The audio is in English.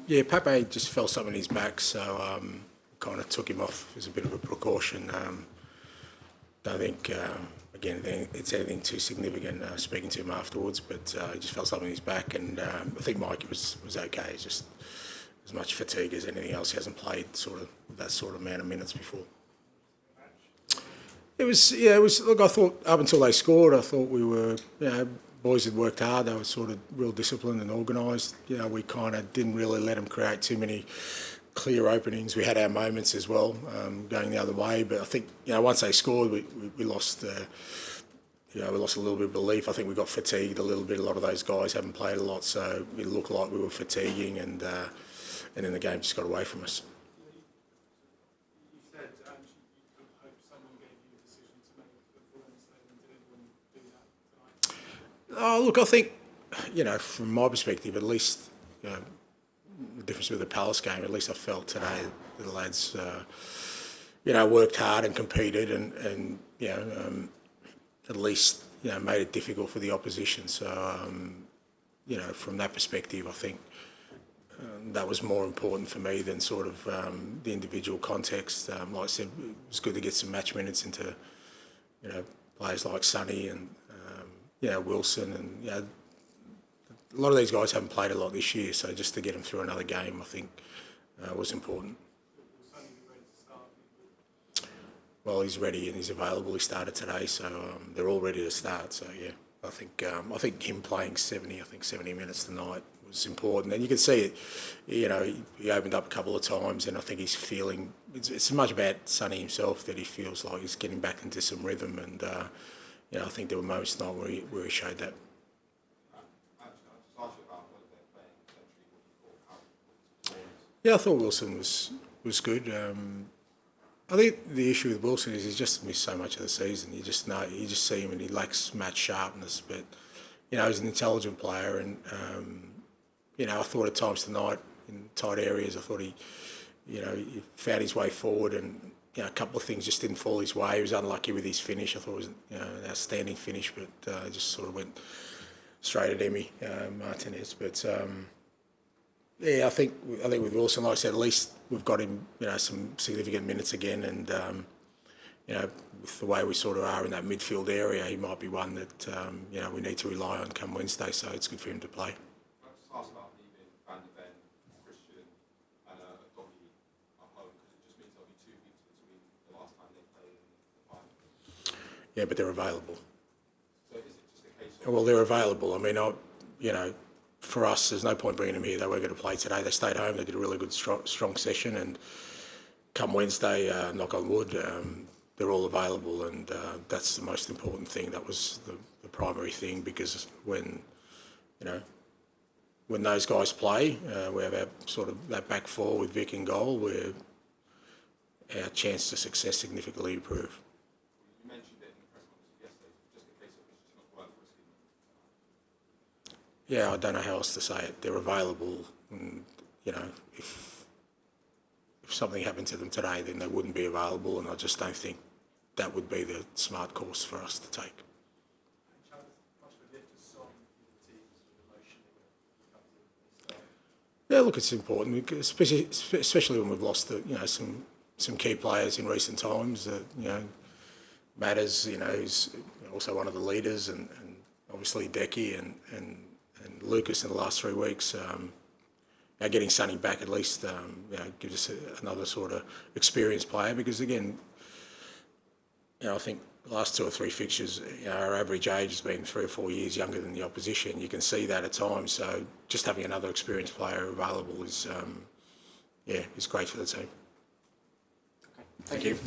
Yeah, Pepe just felt something in his back, so kind of took him off as a bit of a precaution. Don't think, again, it's anything too significant speaking to him afterwards, but he just felt something in his back, and I think Mike was okay. It's just as much fatigue as anything else. He hasn't played that sort of amount of minutes before. It was. Look, I thought up until they scored, I thought we were, boys had worked hard. They were sort of real disciplined and organised. We kind of didn't really let them create too many clear openings. We had our moments as well, going the other way. But I think, once they scored, we lost. We lost a little bit of belief. I think we got fatigued a little bit. A lot of those guys haven't played a lot, so it looked like we were fatiguing, and then the game just got away from us. You said you hope someone gave you a decision to make for Wednesday, and did anyone do that tonight? Oh, look, I think, from my perspective, at least, the difference with the Palace game, at least I felt today the lads, worked hard and competed, and at least, made it difficult for the opposition. So, from that perspective, I think that was more important for me than sort of the individual context. Like I said, it was good to get some match minutes into, players like Sonny and, Wilson, and a lot of these guys haven't played a lot this year, so just to get them through another game, I think, was important. Well, he's ready and he's available. He started today, so they're all ready to start. So yeah, I think him playing 70 minutes tonight was important, and you can see it. He opened up a couple of times, and I think he's feeling. It's as much about Sonny himself that he feels like he's getting back into some rhythm, and I think there were moments tonight where he showed that. Yeah, I thought Wilson was good. I think the issue with Wilson is he's just missed so much of the season. You just see him and he lacks match sharpness. But he's an intelligent player, and I thought at times tonight in tight areas, I thought he found his way forward, and a couple of things just didn't fall his way. He was unlucky with his finish. I thought it was an outstanding finish, but just sort of went straight at Emi Martinez. But I think with Wilson, like I said, at least we've got him, some significant minutes again, and with the way we sort of are in that midfield area, he might be one that we need to rely on come Wednesday. So it's good for him to play. Can I just ask about leaving Van de Ven, Christian, and Doggy at home, because it just means there'll be 2 weeks between the last time they played and the final. Yeah, but they're available. So is it just a case of? Well, they're available. I mean, for us, there's no point bringing them here. They weren't going to play today. They stayed home. They did a really good, strong session. And come Wednesday, knock on wood, they're all available. And that's the most important thing. That was the primary thing, because when those guys play, we have that back four with Vic in goal, where our chance to success significantly improve. You mentioned it in the press conference yesterday, just in case it was just not worth risking. Yeah, I don't know how else to say it. They're available, and if something happened to them today, then they wouldn't be available, and I just don't think that would be the smart course for us to take. Yeah, look, it's important, especially when we've lost some key players in recent times. Matters, who's also one of the leaders, and obviously Decky and Lucas in the last 3 weeks. Getting Sonny back at least gives us another sort of experienced player, because again, I think the last 2 or 3 fixtures, our average age has been 3 or 4 years younger than the opposition. You can see that at times. So just having another experienced player available is great for the team. Okay. Thank you.